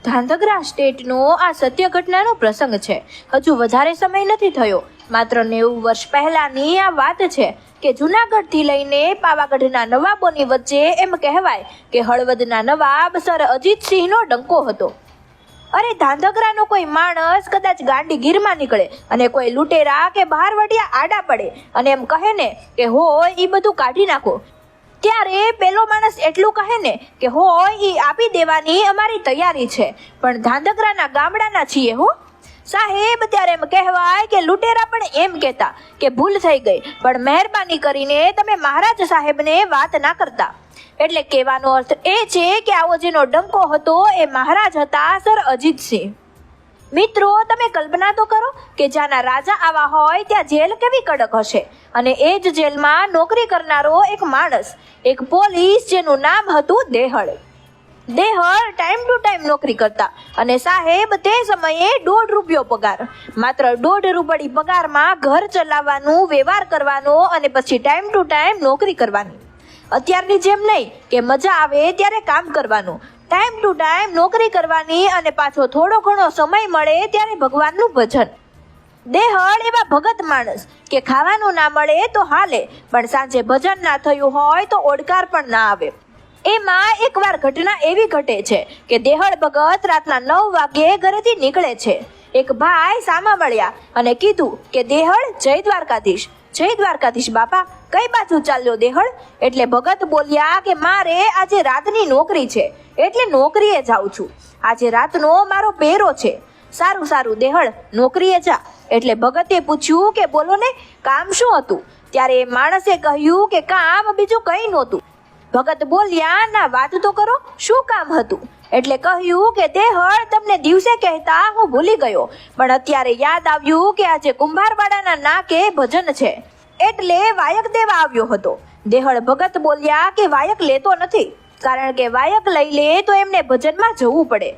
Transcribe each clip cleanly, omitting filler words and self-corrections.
ધાંધગરા સ્ટેટનો આ સત્ય ઘટનાનો પ્રસંગ છે. હજુ વધારે સમય નથી થયો, માત્ર 90 વર્ષ પહેલાની આ વાત છે કે જૂનાગઢથી લઈને પાવાગઢના નવાબોની વચ્ચે એમ કહેવાય કે હળવદના નવાબ સર અજીતસિંહનો ડંકો હતો. અરે ધાંધગરાનો કોઈ માણસ કદાચ ગાંડીગીરમાં નીકળે અને કોઈ લૂંટેરા કે બહારવટિયા આડા પડે અને એમ કહે ને કે હોય એ બધું કાઢી નાખો, ત્યારે પેલો માણસ એટલું કહે ને કે હોય એ આપી દેવાની અમારી તૈયારી છે, પણ ધાંધગરાના ગામડાના છીએ હો સાહેબ. ત્યારે એમ કહેવાય કે લૂંટેરા પણ એમ કહેતા કે ભૂલ થઈ ગઈ, પણ મહેરબાની કરીને તમે મહારાજ સાહેબને વાત ના કરતા. એટલે કહેવાનો અર્થ એ છે કે આવો જેનો ડંકો હતો એ મહારાજ હતા સર અજીતસિંહ. મિત્રો, તમે કલ્પના તો કરો કે જ્યાંના રાજા આવા હોય ત્યાં જેલ કેવી કડક હશે, અને એ જ જેલમાં નોકરી કરનારો એક માણસ, એક પોલીસ જેનું નામ હતું દેહળ. દેહળ ટાઈમ ટુ ટાઈમ નોકરી કરતા અને સાહેબ તે સમયે 1.5 રૂપિયો પગાર, માત્ર 1.5 રૂપિયા પગારમાં ઘર ચલાવવાનું, વ્યવહાર કરવાનો અને પછી ટાઈમ ટુ ટાઈમ નોકરી કરવાની. અત્યારની જેમ નહીં કે મજા આવે ત્યારે કામ કરવાનું, ટાઈમ ટુ ટાઈમ નોકરી કરવાની અને પાછો થોડો ઘણો સમય મળે ત્યારે ભગવાનનું ભજન. દેહળ એવા ભગત માણસ કે ખાવાનું ના મળે તો હાલે, પણ સાંજે ભજન ના થયું હોય તો ઓડકાર પણ ના આવે. એમાં એકવાર ઘટના એવી ઘટે છે કે દેહળ ભગત રાતના 9 વાગ્યે ઘરેથી નીકળે છે. એક ભાઈ સામા મળ્યા અને કીધું કે દેહળ જય દ્વારકાધીશ. જય દ્વારકાધીશ બાપા, કઈ બાજુ ચાલ્યો દેહળ? એટલે ભગત બોલ્યા કે મારે આજે રાતની નોકરી છે એટલે નોકરીએ જાઉં છું, આજે રાતનો મારો પહેરો છે. સારું સારું દેહળ, નોકરીએ જા. એટલે ભગતે પૂછ્યું કે બોલો ને, કામ શું હતું? ત્યારે એ માણસે કહ્યું કે કામ બીજું કંઈ નહોતું. ભગત બોલ્યા ના વાત તો કરો, શું કામ હતું? એટલે કહ્યું કે દેહળ તમને દિવસે કહેતા હું ભૂલી ગયો, પણ અત્યારે યાદ આવ્યું કે આજે કુંભારવાડાના નાકે ભજન છે એટલે વાયક દેવા આવ્યો હતો. દેહળ ભગત બોલ્યા કે વાયક લેતો નથી, કારણ કે વાયક લઈ લે તો એમને ભજનમાં જવું પડે.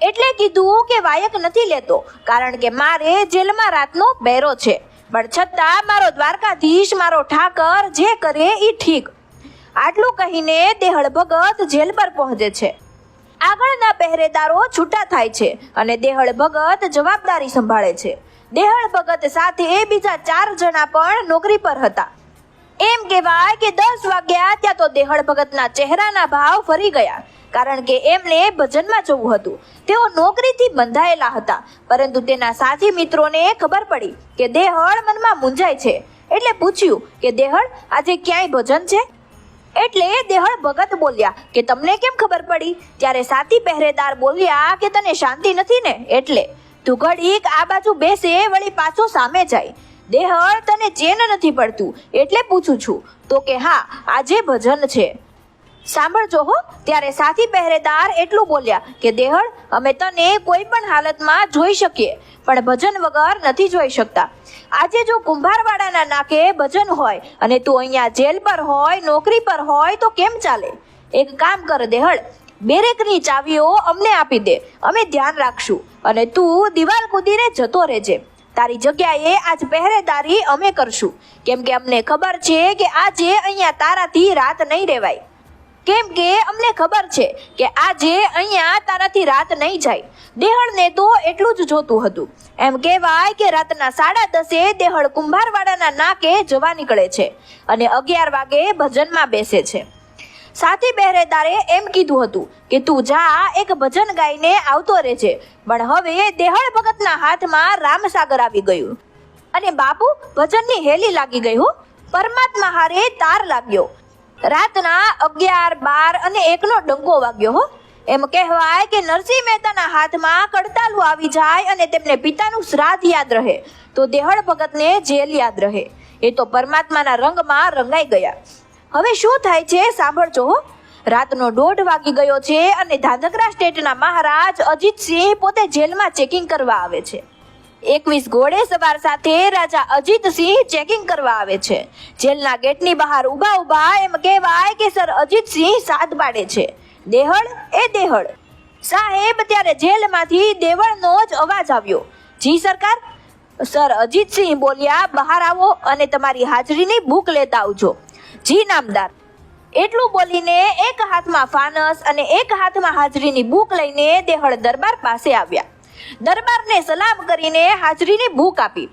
એટલે કીધું કે વાયક નથી લેતો કારણ કે મારે જેલમાં રાતનો પહેરો છે, પણ છતાં મારો દ્વારકાધીશ, મારો ઠાકર જે કરે એ ઠીક. આટલું કહીને દેહળ ભગત જેલ પર પહોંચે છે. આગળના પહેરેદારો છૂટા થાય છે અને દેહળ ભગત જવાબદારી સંભાળે છે. દેહળ ભગત સાથે બીજા 4 જણા પણ નોકરી પર હતા. એમ કહેવાય કે 10 વાગ્યા ત્યાં તો દેહળ ભગતના ચહેરાના ભાવ ફરી ગયા, કારણ કે એમને ભજનમાં જવું હતું. તેઓ નોકરીથી બંધાયેલા હતા, પરંતુ તેના સાથી મિત્રોને ખબર પડી કે દેહળ મનમાં મૂંઝાય છે, એટલે પૂછ્યું કે દેહળ આજે ક્યાંય ભજન છે? એટલે દેહળ ભગત બોલ્યા કે તમને કેમ ખબર પડી? ત્યારે સાથી પહેરેદાર બોલ્યા કે તને શાંતિ નથી ને, એટલે તું ઘડીક આ બાજુ બેસે, વળી પાછો સામે જાય. દેહળ તને ચેન નથી પડતું એટલે પૂછું છું. તો કે હા, આજે ભજન છે. સાંભળજો હો. ત્યારે સાથી પહેરેદાર એટલું બોલ્યા કે દેહળ અમે તને કોઈ પણ હાલતમાં જોઈ શકીએ, પણ ભજન વગર નથી જોઈ શકતા. આજે જો કુંભારવાડાના નાકે ભજન હોય અને તું અહીંયા જેલ પર હોય, નોકરી પર હોય તો કેમ ચાલે? એક કામ કર દેહળ, બેરેકની ચાવીઓ અમને આપી દે, અમે ધ્યાન રાખશું, અને તું દિવાલ કૂદીને જતો રહેજે. તારી જગ્યાએ આજ પહેરેદારી અમે કરશું, કેમ કે અમને ખબર છે કે આજે અહીંયા તારાથી રાત નહીં રહેવાય. કેમ કે અમને ખબર છે કે આજે અહીંયા તારાથી રાત નહીં જાય. દેહળને તો એટલું જ જોતું હતું. એમ કહેવાય કે રાતના 10:30 દેહળ કુંભારવાડાના નાકે જવા નીકળે છે અને 11 વાગે ભજનમાં બેસે છે. સાથી પહેરેદારે એમ કીધું હતું કે તું જા, એક ભજન ગાઈને આવતો રહેજે. પણ હવે દેહળ ભગતના હાથમાં રામસાગર આવી ગયું અને બાપુ ભજનની હેલી લાગી ગઈ હો. પરમાત્મા હારે તાર લાગ્યો. રાતના 11, 12 અને 1નો ડંકો વાગ્યો હો. એમ કહેવાય કે નરસિંહ મહેતાના હાથમાં કડતાલું આવી જાય અને તેમને પિતાનું શ્રાદ્ધ યાદ રહે તો દેહળ ભગતને જેલ યાદ રહે. એ તો પરમાત્માના રંગમાં રંગાઈ ગયા. હવે શું થાય છે સાંભળજો હો. રાતનો 1:30 વાગી ગયો છે અને ધાંધગરા સ્ટેટના મહારાજ અજીતસિંહ પોતે જેલમાં ચેકિંગ કરવા આવે છે. 21 ઘોડે સવાર સાથે રાજા અજીતસિંહ ચેકિંગ કરવા આવે છે. જેલના ગેટની બહાર ઊભા એમ કહેવાય કે સર અજીતસિંહ સાદ પાડે છે. દેહળ, એ દેહળ સાહેબ. ત્યારે જેલમાંથી દેવળનો જ અવાજ આવ્યો. જી સરકાર. સર અજીતસિંહ બોલ્યા, બહાર આવો અને તમારી હાજરીની બુક લેતા આવજો. જી નામદાર. એટલું બોલીને એક હાથમાં ફાનસ અને એક હાથમાં હાજરીની બુક લઈને દેહળ દરબાર પાસે આવ્યા. દરબારને સલામ કરીને હાજરીની બુક આપી.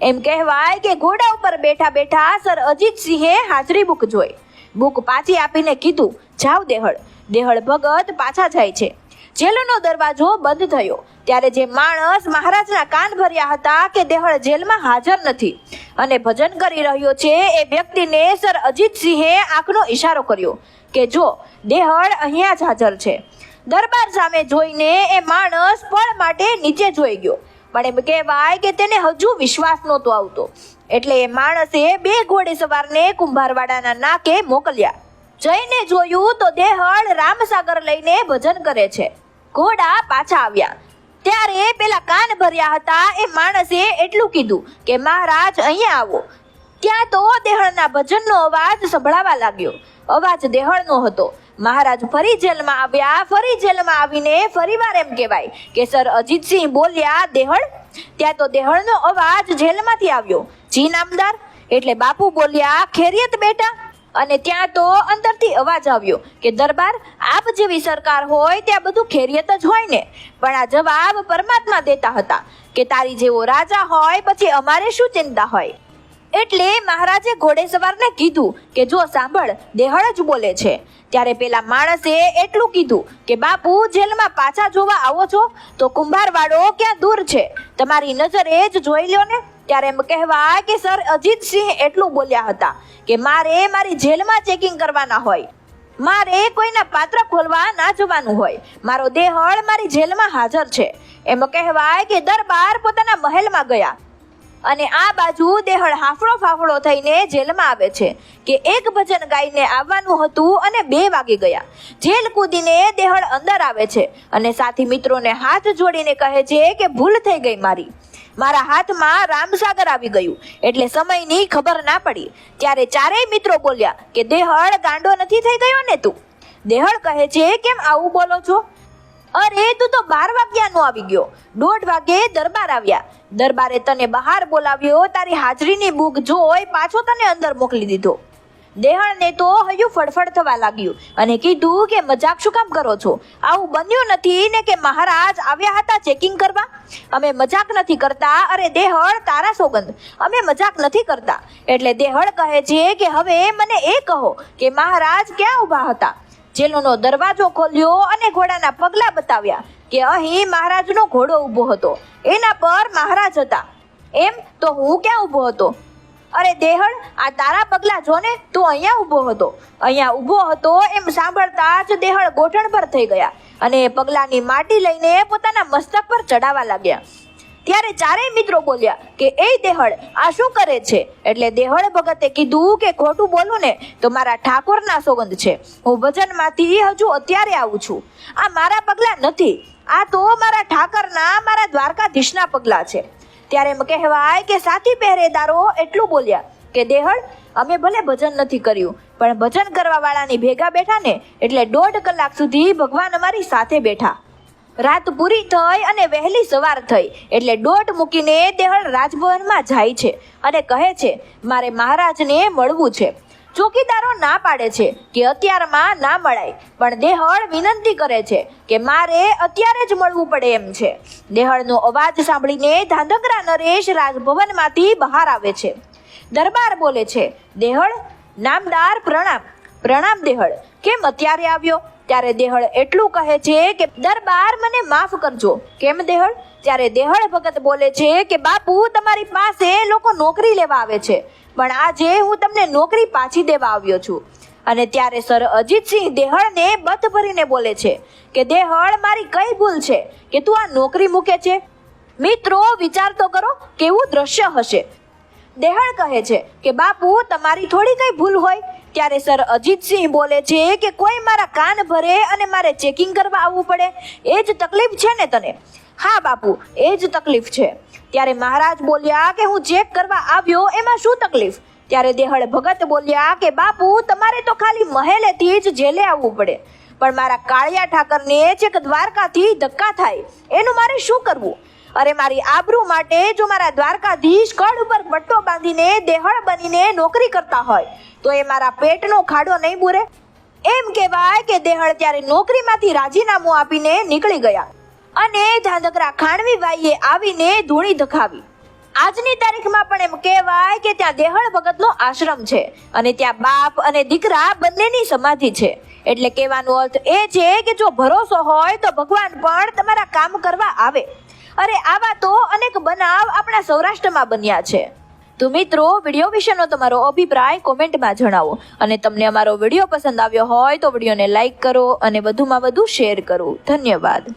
એમ કહેવાય કે ઘોડા ઉપર બેઠા બેઠા સર અજીતસિંહે હાજરી બુક જોઈ. બુક પાછી આપીને કીધું, જાવ દેહળ. દેહળ ભગત પાછા જાય છે. જેલનો દરવાજો બંધ થયો ત્યારે જે માણસ મહારાજના કાન ભર્યા હતા કે દેહળ જેલમાં હાજર નથી અને ભજન કરી રહ્યો છે એ વ્યક્તિને સર અજીતસિંહે આંખનો ઈશારો કર્યો કે જો દેહળ અહીંયા જ હાજર છે. દરબાર સામે જોઈને એ માણસ પળ માટે નીચે જોઈ ગયો, પણ એમ કહેવાય કે તેને હજુ વિશ્વાસ નહોતો આવતો. એટલે એ માણસે 2 ઘોડેસવારને કુંભારવાડાના નાકે મોકલ્યા. જઈને જોયું તો દેહળ રામસાગર લઈને ભજન કરે છે. ઘોડા પાછા આવ્યા ત્યારે પેલા કાન ભર્યા હતા એ માણસે એટલું કીધું કે મહારાજ અહીંયા આવો. ત્યાં તો દેહળના ભજનનો અવાજ સંભળાવા લાગ્યો. અવાજ દેહળનો હતો. મહારાજ ફરી જેલમાં આવ્યા. ફરી જેલમાં આવીને ફરીવાર એમ કહેવાય કે સર અજીતસિંહ બોલ્યા દેહળ. ત્યાં તો દેહળનો અવાજ જેલમાંથી આવ્યો, જી નામદાર. એટલે બાપુ બોલ્યા ખૈરિયત બેટા. અને ત્યાં તો અંદરથી અવાજ આવ્યો કે દરબાર આપ જેવી સરકાર હોય ત્યાં બધું ખૈરિયત જ હોય ને. પણ આ જવાબ પરમાત્મા દેતા હતા કે તારી જેવો રાજા હોય પછી અમારે શું ચિંતા હોય. એટલે મહારાજે ઘોડેસવારને કીધું કે જો સાંભળ, દેહળ જ બોલે છે. ત્યારે પેલા માણસે એટલું કીધું કે બાપુ જેલમાં પાછા જોવા આવો છો તો કુંભારવાડો ક્યાં દૂર છે, તમારી નજરે જ જોઈ લ્યો ને. ત્યારે એમ કહેવાય કે સર અજીતસિંહ એટલું બોલ્યા હતા કે મારે મારી જેલમાં ચેકિંગ કરવાના હોય, મારે કોઈના પાત્ર ખોલવા ના જવાનું હોય, મારો દેહળ મારી જેલમાં હાજર છે. એમ કહેવાય કે દરબાર પોતાના મહેલમાં ગયા અને આ બાજુ દેહળ હાફળો ફાફળો થઈને જેલમાં આવે છે કે એક ભજન ગાઈને આવવાનું હતું અને 2 વાગી ગયા. જેલ કૂદીને દેહળ અંદર આવે છે અને સાથી મિત્રોને હાથ જોડીને કહે છે કે ભૂલ થઈ ગઈ મારા હાથમાં રામસાગર આવી ગયું એટલે સમયની ખબર ના પડી. ત્યારે ચારેય મિત્રો બોલ્યા કે દેહળ ગાંડો નથી થઈ ગયો ને તું. દેહળ કહે છે કેમ આવું બોલો છો? અરે તું તો 12 વાગ્યાનો આવી ગયો, 1:30 વાગે દરબાર આવ્યા. દરબારે તને બહાર બોલાવ્યો, તારી હાજરીની બુક જોઈ પાછો તને અંદર મોકલી દીધો. દેહળને તો હૈયું ફડફડ થવા લાગ્યું અને કીધું કે મજાક શું કામ કરો છો? આવું બન્યું નથી ને કે મહારાજ આવ્યા હતા ચેકિંગ કરવા? અમે મજાક નથી કરતા. અરે દેહળ તારા સોગંદ, અમે મજાક નથી કરતા. એટલે દેહળ કહે છે કે હવે મને એ કહો કે મહારાજ ક્યાં ઊભા હતા? જેલનો દરવાજો ખોલ્યો અને ઘોડાના પગલા બતાવ્યા કે અહીં મહારાજનો ઘોડો ઊભો હતો, એના પર મહારાજ હતા. એમ તો હું ક્યાં ઊભો હતો? અરે દેહળ આ તારા પગલા જો ને, તું અહીંયા ઊભો હતો. અહીંયા ઊભો હતો એમ સાંભળતા જ દેહળ ગોઠણ પર થઈ ગયા અને પગલાની માટી લઈને પોતાના મસ્તક પર ચડાવવા લાગ્યા. ત્યારે ચારેય મિત્રો બોલ્યા કે એ દેહળ આ શું કરે છે? એટલે દેહળ ભગતે કીધું કે ખોટું બોલું ને તો મારા ઠાકોરના સોગંદ છે, હું ભજનમાંથી હજુ અત્યારે આવું છું. આ મારા પગલા નથી, આ તો મારા ઠાકરના, મારા દ્વારકાધીશના પગલા છે. ત્યારે એમ કહેવાય કે સાથી પહેરેદારો એટલું બોલ્યા કે દેહળ અમે ભલે ભજન નથી કર્યું પણ ભજન કરવા વાળાની ભેગા બેઠા ને એટલે 1.5 કલાક સુધી ભગવાન અમારી સાથે બેઠા. રાત પૂરી થઈ અને વહેલી સવાર થઈ એટલે દોટ મૂકીને દેહળ રાજભવનમાં જાય છે અને કહે છે મારે મહારાજને મળવું છે. ચોકીદારો ના પાડે છે કે અત્યારમાં ના મળાય, પણ દેહળ વિનંતી કરે છે કે મારે અત્યારે જ મળવું પડે એમ છે. દેહળનો અવાજ સાંભળીને ધાંધગરા નરેશ રાજભવનમાંથી બહાર આવે છે. દરબાર બોલે છે દેહળ નામદાર પ્રણામ. પ્રણામ દેહળ, કેમ અત્યારે આવ્યો? ત્યારે દેહળ એટલું કહે છે કે દરબાર મને માફ કરજો. કેમ દેહળ? ત્યારે દેહળ ભગત બોલે છે કે બાપુ તમારી પાસે લોકો નોકરી લેવા આવે છે પણ આજે હું તમને નોકરી પાછી દેવા આવ્યો છું. અને ત્યારે સર અજીતસિંહ દેહળને બથ ભરીને બોલે છે કે દેહળ મારી કઈ ભૂલ છે કે તું આ નોકરી મૂકે છે? મિત્રો વિચાર તો કરો કેવું દ્રશ્ય હશે. દેહળ કહે છે કે બાપુ તમારી થોડી કઈ ભૂલ હોય. ત્યારે સર અજીતસિંહ બોલે છે કે કોઈ મારા કાન ભરે અને મારે ચેકિંગ કરવા આવવું પડે એ જ તકલીફ છે ને તને? હા બાપુ એ જ તકલીફ છે. ત્યારે મહારાજ બોલ્યા કે હું ચેક કરવા આવ્યો એમાં શું તકલીફ? ત્યારે દેહળ ભગત બોલ્યા કે બાપુ તમારે તો ખાલી મહેલેથી જ જેલે આવવું પડે પણ મારા કાળિયા ઠાકરને ચેક દ્વારકાથી ધક્કા થાય એનું મારે શું કરવું? અરે મારી આબરૂ માટે જો મારા દ્વારકાધીશ કડ ઉપર પટ્ટો બાંધીને દેહળ બનીને નોકરી કરતા હોય તો એ મારા પેટનો ખાડો નહીં બુરે? એમ કહેવાય કે દેહળ ત્યારે નોકરીમાંથી રાજીનામું આપીને નીકળી ગયા અને ધાંધકરા ખાણવીબાઈએ આવીને ધૂણી ધખાવી. આજની તારીખમાં પણ એમ કહેવાય કે ત્યાં દેહળ ભગતનો આશ્રમ છે અને ત્યાં બાપ અને દીકરા બંનેની સમાધિ છે. એટલે કહેવાનો અર્થ એ છે કે જો ભરોસો હોય તો ભગવાન પણ તમારા કામ કરવા આવે. અરે આવા તો અનેક બનાવ આપણા સૌરાષ્ટ્રમાં બન્યા છે. તો મિત્રો, વિડીયો વિશેનો તમારો અભિપ્રાય કોમેન્ટમાં જણાવો અને તમને અમારો વિડીયો પસંદ આવ્યો હોય તો વિડીયોને લાઈક કરો અને વધુમાં વધુ શેર કરો. ધન્યવાદ.